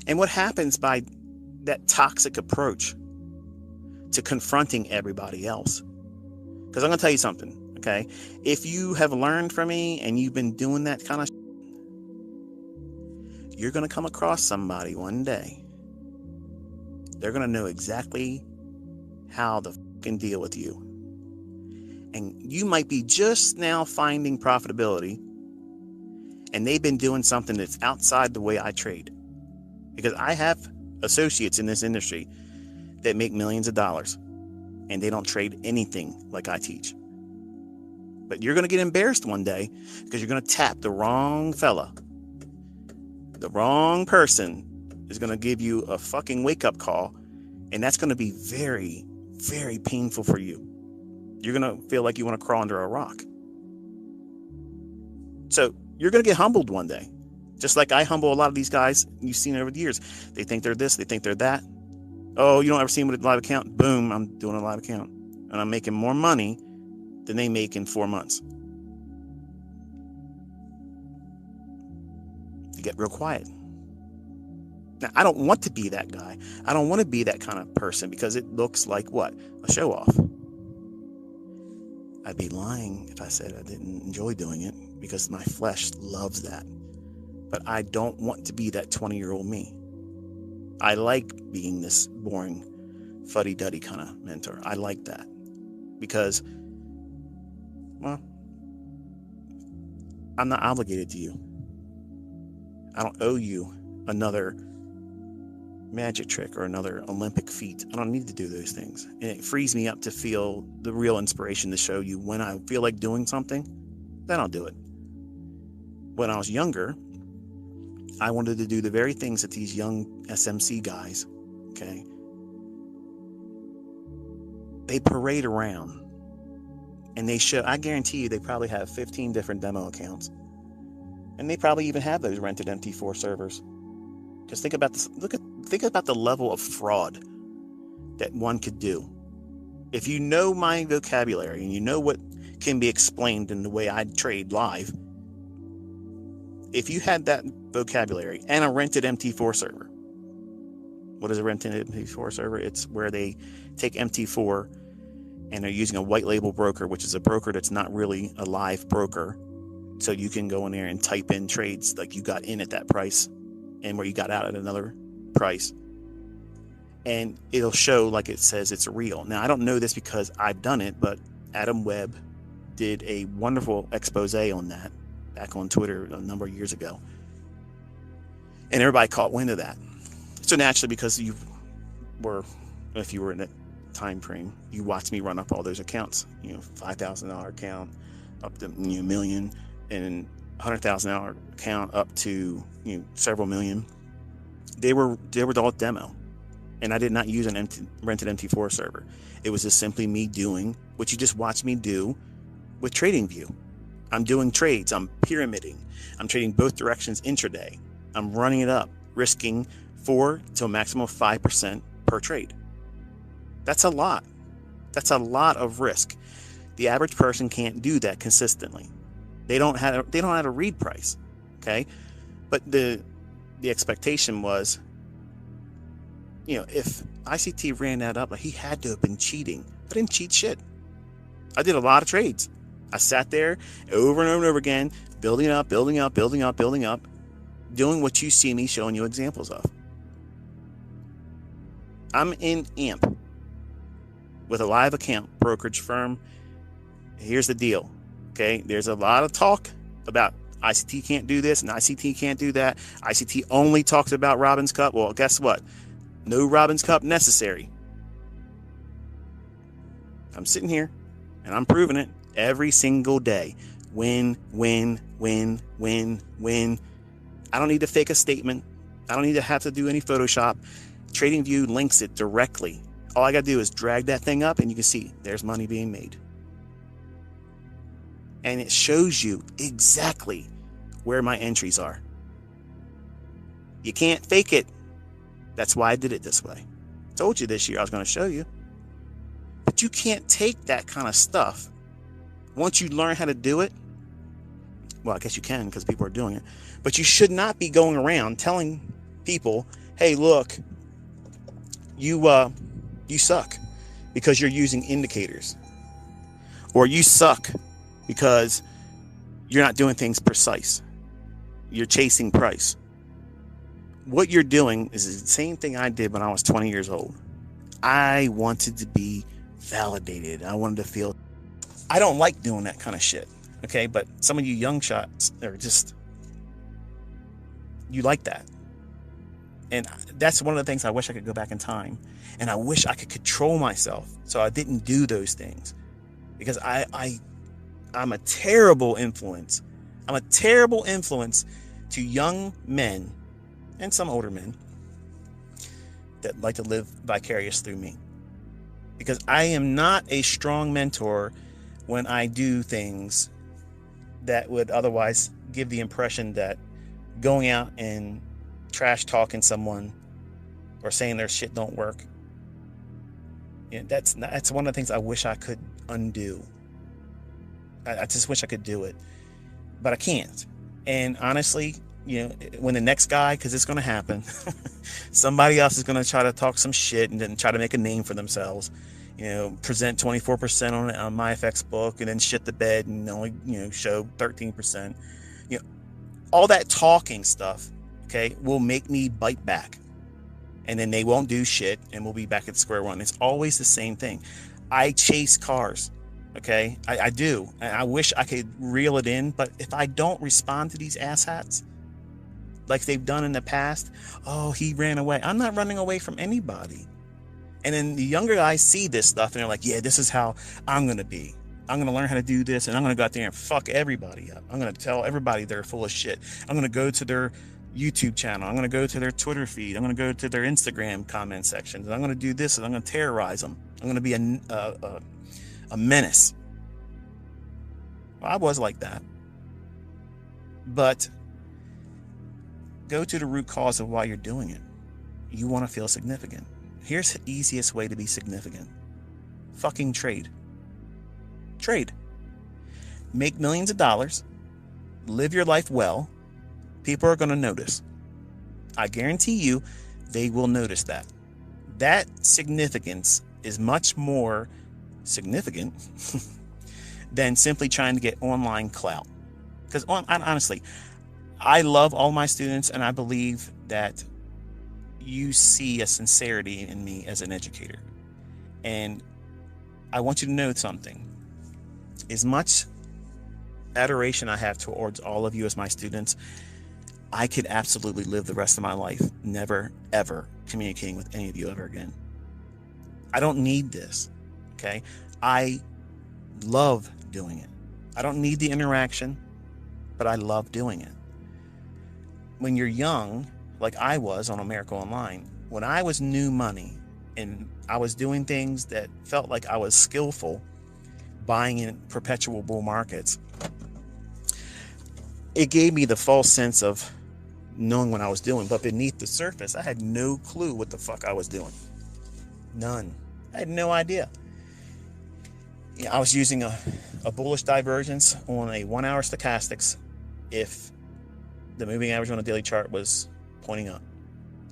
And what happens by that toxic approach to confronting everybody else? Because I'm going to tell you something, okay? If you have learned from me and you've been doing that kind of you're going to come across somebody one day. They're going to know exactly how to fucking deal with you. And you might be just now finding profitability, and they've been doing something that's outside the way I trade. Because I have associates in this industry that make millions of dollars, and they don't trade anything like I teach. But you're going to get embarrassed one day because you're going to tap the wrong fella. The wrong person is going to give you a fucking wake-up call, and that's going to be very, very painful for you. You're going to feel like you want to crawl under a rock. So you're going to get humbled one day, just like I humble a lot of these guys you've seen over the years. They think they're this, they think they're that. Oh, you don't ever see them with a live account? Boom, I'm doing a live account, and I'm making more money than they make in 4 months. You get real quiet. Now, I don't want to be that guy. I don't want to be that kind of person because it looks like what? A show off. I'd be lying if I said I didn't enjoy doing it because my flesh loves that. But I don't want to be that 20-year-old me. I like being this boring, fuddy-duddy kind of mentor. I like that because, well, I'm not obligated to you. I don't owe you another magic trick or another Olympic feat. I don't need to do those things. And it frees me up to feel the real inspiration to show you when I feel like doing something, then I'll do it. When I was younger, I wanted to do the very things that these young SMC guys, okay, they parade around and they show, I guarantee you they probably have 15 different demo accounts. And they probably even have those rented MT4 servers. Because think about this, think about the level of fraud that one could do. If you know my vocabulary and you know what can be explained in the way I trade live, if you had that vocabulary and a rented MT4 server, what is a rented MT4 server? It's where they take MT4 and they're using a white label broker, which is a broker that's not really a live broker. So you can go in there and type in trades like you got in at that price and where you got out at another price. And it'll show like it says it's real. Now, I don't know this because I've done it, but Adam Webb did a wonderful expose on that back on Twitter a number of years ago. And everybody caught wind of that. So naturally, because if you were in that time frame, you watched me run up all those accounts, $5,000 account up to million, and $100,000 account up to several million. They were all demo, and I did not use an rented MT4 server. It was just simply me doing what you just watched me do with TradingView. I'm doing trades. I'm pyramiding. I'm trading both directions intraday. I'm running it up, risking 4 to a maximum of 5% per trade. That's a lot. That's a lot of risk. The average person can't do that consistently. They don't have to read price, okay? But the expectation was, if ICT ran that up, like, he had to have been cheating. I didn't cheat shit. I did a lot of trades. I sat there over and over and over again, building up, doing what you see me showing you examples of. I'm in AMP with a live account brokerage firm. Here's the deal. Okay, there's a lot of talk about ICT can't do this and ICT can't do that. ICT only talks about Robin's Cup. Well, guess what? No Robin's Cup necessary. I'm sitting here and I'm proving it every single day. Win. I don't need to fake a statement. I don't need to have to do any Photoshop. TradingView links it directly. All I got to do is drag that thing up and you can see there's money being made. And it shows you exactly where my entries are. You can't fake it. That's why I did it this way. I told you this year I was going to show you. But you can't take that kind of stuff. Once you learn how to do it, well, I guess you can because people are doing it. But you should not be going around telling people hey, look, you suck because you're using indicators, or you suck because you're not doing things precise. You're chasing price. What you're doing is the same thing I did when I was 20 years old. I wanted to be validated. I wanted to feel. I don't like doing that kind of shit. Okay, but some of you young shots are just, you like that. And that's one of the things I wish I could go back in time. And I wish I could control myself so I didn't do those things. Because I'm a terrible influence. I'm a terrible influence to young men and some older men that like to live vicarious through me. Because I am not a strong mentor when I do things that would otherwise give the impression that going out and trash talking someone or saying their shit don't work. You know, that's one of the things I wish I could undo. I just wish I could do it, but I can't. And honestly, you know, when the next guy, because it's going to happen, somebody else is going to try to talk some shit and then try to make a name for themselves. You know, present 24% on my FX book and then shit the bed and only, you know, show 13%. You know, all that talking stuff, okay, will make me bite back. And then they won't do shit and we'll be back at square one. It's always the same thing. I chase cars, okay? I do. And I wish I could reel it in, but if I don't respond to these asshats like they've done in the past, oh, he ran away. I'm not running away from anybody. And then the younger guys see this stuff and they're like, yeah, this is how I'm going to be. I'm going to learn how to do this and I'm going to go out there and fuck everybody up. I'm going to tell everybody they're full of shit. I'm going to go to their YouTube channel. I'm going to go to their Twitter feed. I'm going to go to their Instagram comment sections. And I'm going to do this and I'm going to terrorize them. I'm going to be a menace. Well, I was like that. But go to the root cause of why you're doing it. You want to feel significant. Here's the easiest way to be significant. Fucking trade. Trade. Make millions of dollars. Live your life well. People are going to notice. I guarantee you they will notice that. That significance is much more significant than simply trying to get online clout. Because honestly, I love all my students and I believe that you see a sincerity in me as an educator. And I want you to know something. As much adoration I have towards all of you as my students, I could absolutely live the rest of my life never, ever communicating with any of you ever again. I don't need this, okay? I love doing it. I don't need the interaction, but I love doing it. When you're young, like I was on America Online, when I was new money and I was doing things that felt like I was skillful, buying in perpetual bull markets, it gave me the false sense of knowing what I was doing. But beneath the surface, I had no clue what the fuck I was doing. None. I had no idea. You know, I was using a bullish divergence on a 1 hour stochastics if the moving average on a daily chart was pointing up.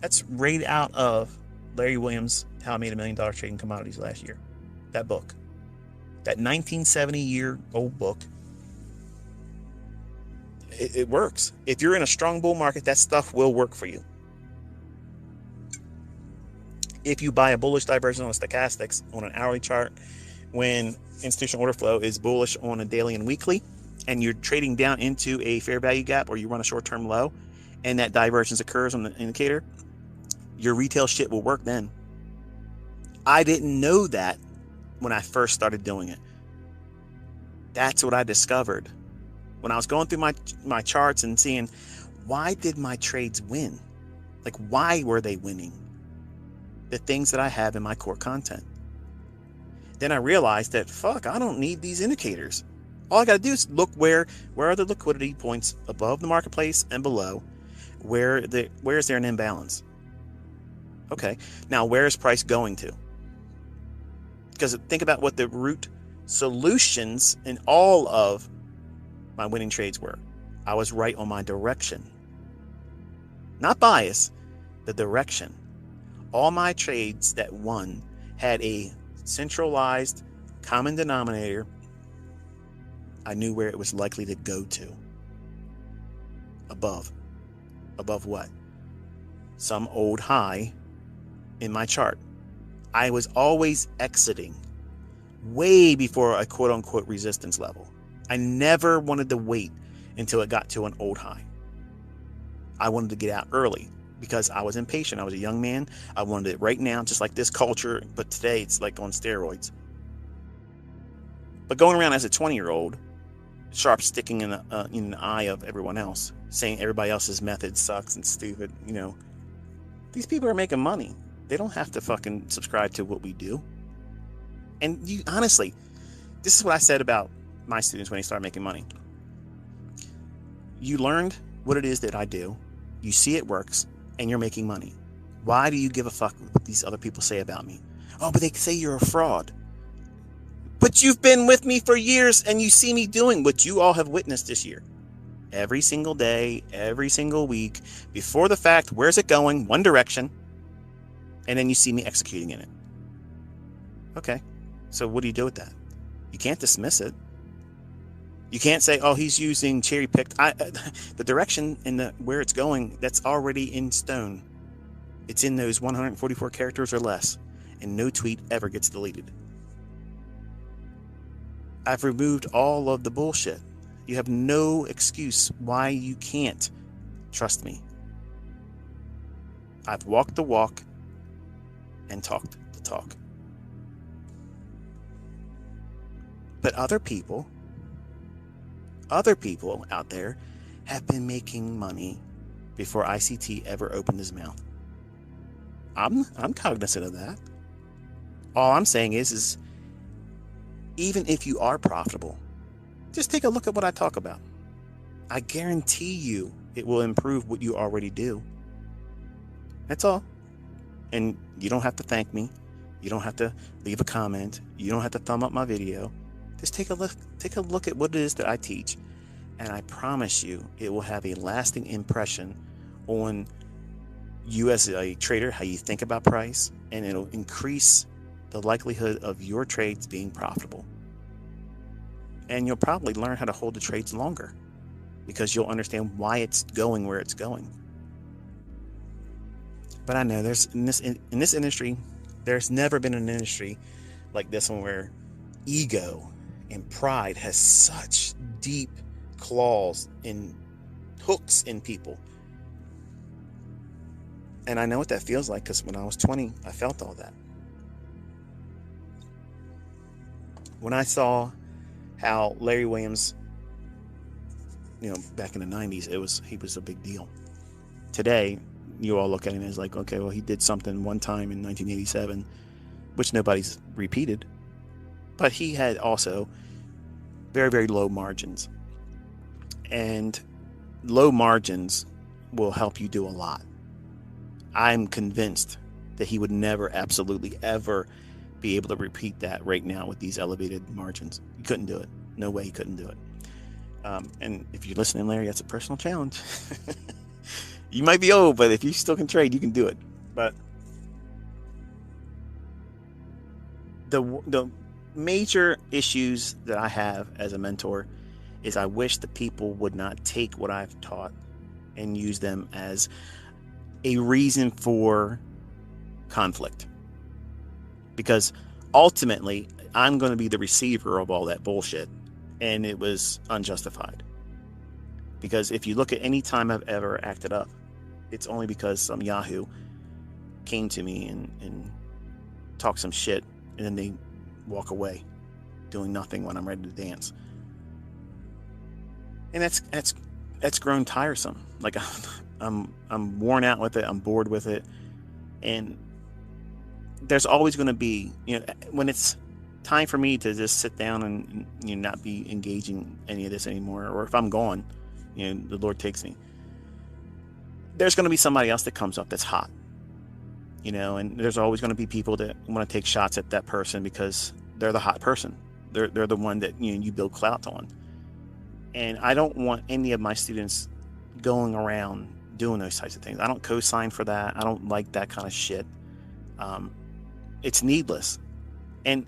That's right out of Larry Williams' How I Made $1 Million Trading Commodities last year. That book. That 1970-year-old book. It works. If you're in a strong bull market, that stuff will work for you. If you buy a bullish divergence on a stochastics on an hourly chart, when institutional order flow is bullish on a daily and weekly, and you're trading down into a fair value gap or you run a short-term low, and that divergence occurs on the indicator, your retail shit will work then. I didn't know that when I first started doing it. That's what I discovered. When I was going through my charts and seeing, why did my trades win? Like, why were they winning? The things that I have in my core content. Then I realized that, fuck, I don't need these indicators. All I got to do is look where are the liquidity points above the marketplace and below. Where is there an imbalance? Okay, now where is price going to? Because think about what the root solutions in all of my winning trades were. I was right on my direction. Not bias, the direction. All my trades that won had a centralized common denominator. I knew where it was likely to go to. Above what? Some old high in my chart. I was always exiting way before a quote-unquote resistance level. I never wanted to wait until it got to an old high. I wanted to get out early because I was impatient. I was a young man. I wanted it right now, just like this culture, but today it's like on steroids. But going around as a 20-year-old, sharp sticking in the eye of everyone else, saying everybody else's method sucks and stupid, these people are making money. They don't have to fucking subscribe to what we do. And you honestly, this is what I said about my students when they started making money. You learned what it is that I do. You see it works, and you're making money. Why do you give a fuck what these other people say about me? Oh, but they say you're a fraud. But you've been with me for years, and you see me doing what you all have witnessed this year. Every single day, every single week, before the fact, where's it going? One direction. And then you see me executing in it. Okay, so what do you do with that? You can't dismiss it. You can't say, oh, he's using cherry-picked. The direction and where it's going, that's already in stone. It's in those 144 characters or less, and no tweet ever gets deleted. I've removed all of the bullshit. You have no excuse why you can't trust me. I've walked the walk and talked the talk. But other people out there have been making money before ICT ever opened his mouth. I'm cognizant of that. All I'm saying is even if you are profitable, just take a look at what I talk about. I guarantee you it will improve what you already do. That's all. And you don't have to thank me. You don't have to leave a comment. You don't have to thumb up my video. Just take a look at what it is that I teach. And I promise you it will have a lasting impression on you as a trader, how you think about price, and it'll increase the likelihood of your trades being profitable. And you'll probably learn how to hold the trades longer because you'll understand why it's going where it's going. But I know there's in this industry, there's never been an industry like this one where ego and pride has such deep claws and hooks in people. And I know what that feels like because when I was 20, I felt all that. When I saw how Larry Williams, back in the 90s, he was a big deal. Today, you all look at him as like, okay, well, he did something one time in 1987, which nobody's repeated. But he had also very, very low margins. And low margins will help you do a lot. I'm convinced that he would never, absolutely ever be able to repeat that right now with these elevated margins. He couldn't do it. No way he couldn't do it. And if you're listening, Larry, that's a personal challenge. You might be old, but if you still can trade, you can do it. But the major issues that I have as a mentor is I wish the people would not take what I've taught and use them as a reason for conflict. Because ultimately, I'm going to be the receiver of all that bullshit. And it was unjustified. Because if you look at any time I've ever acted up, it's only because some Yahoo came to me and talked some shit, and then they walk away doing nothing when I'm ready to dance. And that's grown tiresome. Like I'm worn out with it. I'm bored with it. And there's always going to be, when it's time for me to just sit down and not be engaging any of this anymore, or if I'm gone, the Lord takes me, there's going to be somebody else that comes up that's hot, and there's always going to be people that want to take shots at that person because they're the hot person. They're the one that you build clout on. And I don't want any of my students going around doing those types of things. I don't co-sign for that. I don't like that kind of shit. It's needless. And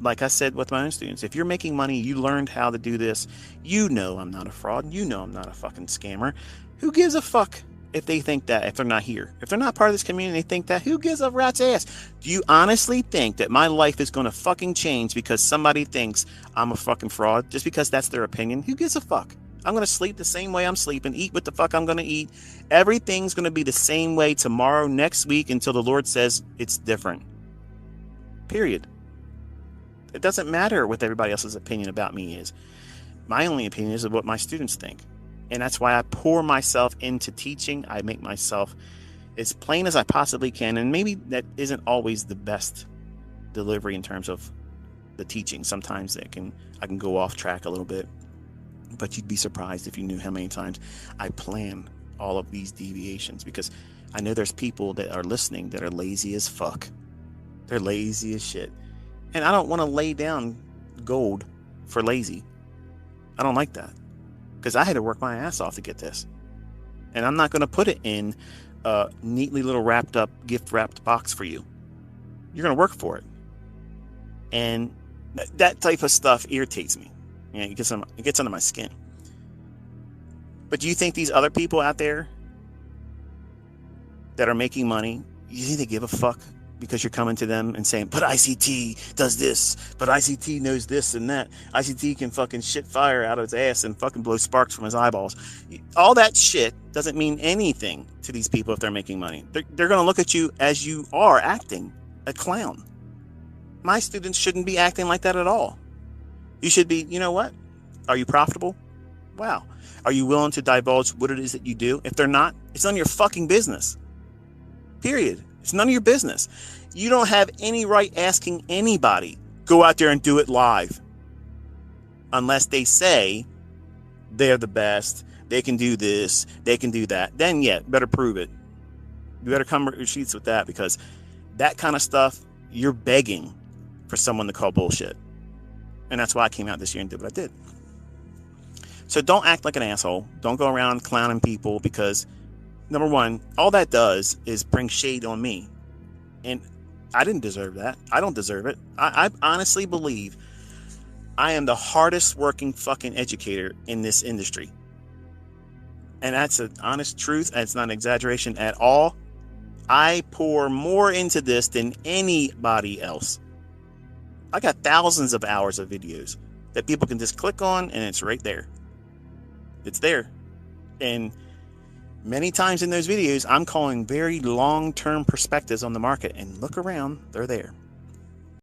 like I said with my own students, if you're making money, you learned how to do this, you know I'm not a fraud. You know I'm not a fucking scammer. Who gives a fuck if they think that, if they're not here? If they're not part of this community, they think that, who gives a rat's ass? Do you honestly think that my life is going to fucking change because somebody thinks I'm a fucking fraud? Just because that's their opinion? Who gives a fuck? I'm going to sleep the same way I'm sleeping, eat what the fuck I'm going to eat. Everything's going to be the same way tomorrow, next week, until the Lord says it's different. Period. It doesn't matter what everybody else's opinion about me is. My only opinion is of what my students think. And that's why I pour myself into teaching. I make myself as plain as I possibly can. And maybe that isn't always the best delivery in terms of the teaching. Sometimes I can go off track a little bit. But you'd be surprised if you knew how many times I plan all of these deviations, because I know there's people that are listening that are lazy as fuck. They're lazy as shit. And I don't want to lay down gold for lazy. I don't like that, because I had to work my ass off to get this. And I'm not going to put it in a neatly little wrapped up, gift wrapped box for you. You're going to work for it. And that type of stuff irritates me. You know, it gets under my skin. But do you think these other people out there that are making money, you think they give a fuck because you're coming to them and saying, but ICT does this, but ICT knows this and that. ICT can fucking shit fire out of its ass and fucking blow sparks from his eyeballs. All that shit doesn't mean anything to these people if they're making money. They're going to look at you as you are acting, a clown. My students shouldn't be acting like that at all. You should be, you know what? Are you profitable? Wow. Are you willing to divulge what it is that you do? If they're not, it's none of your fucking business. Period. It's none of your business. You don't have any right asking anybody, go out there and do it live. Unless they say they're the best, they can do this, they can do that. Then yeah, better prove it. You better come receipts with that, because that kind of stuff, you're begging for someone to call bullshit. And that's why I came out this year and did what I did. So don't act like an asshole. Don't go around clowning people, because number one, all that does is bring shade on me. And I didn't deserve that. I don't deserve it. I honestly believe I am the hardest working fucking educator in this industry. And that's an honest truth. It's not an exaggeration at all. I pour more into this than anybody else. I got thousands of hours of videos that people can just click on, and it's right there. It's there. And many times in those videos, I'm calling very long-term perspectives on the market, and look around, they're there.